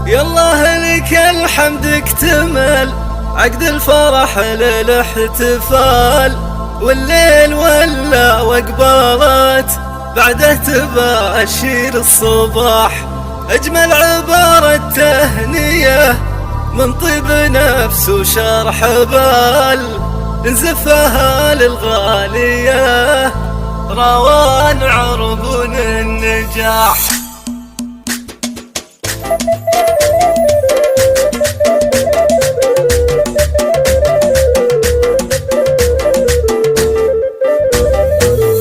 يالله لك الحمد اكتمل عقد الفرح للاحتفال، والليل ولا وقبالات بعده تباشر الصباح. أجمل عبارة تهنية من طيب نفس وشرح بال، نزفها للغالية روان عربون النجاح.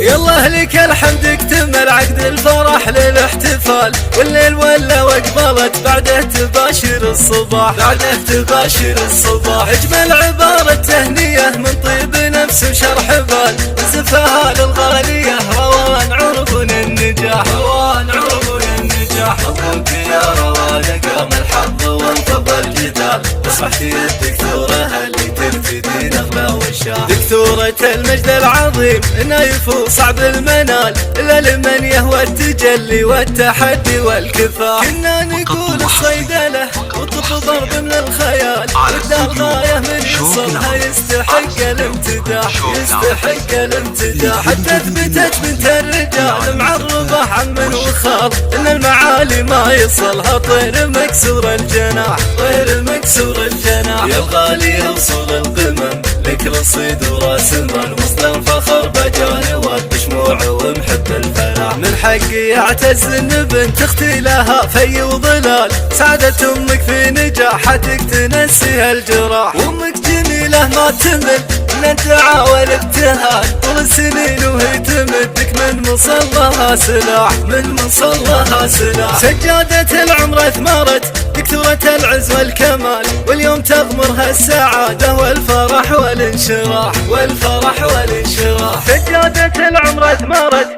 يالله لك الحمد اكتمل عقد الفرح للاحتفال، والليل ولا وقبلت بعده تباشر الصباح. اجمل عبارة تهنية من طيب نفس وشرح بال، نزفها للغالية روان عربون النجاح. مبروك يا روان قام الحظ وانقضى الجدال، اصبحتي الدكتورة اللي ترتدي نغمة والشال. دكتورة المجد العظيم نايف وصعب المنال، الا لمن يهوى التجلي والتحدي والكفاح. كنا نقول الصيدلة والطب ضرب من الخيال، والدار غاية من يوصلها يستحق الامتداح. حتى اثبتت بنت الرجال معربة عم وخال، ان المعالي ما يصلها طير مكسور الجناح. يا الغالي وصول القمم لك رصيد وراس مال، وصل الفخر بجانب بشموع ومحب الفلاح. من حقي اعتز ان بنت اختي لها في وظلال، سعدت امك في نجاحتك تنسيها الجراح. وامك جميلة ما تمل من الدعاء والابتهال، طول السنين وهي تمدك من مصلها سلاح. سجادة العمر اثمرت دكتورة العز والكمال، واليوم تغمرها السعادة والفرح والانشراح. سجادة العمر اثمرت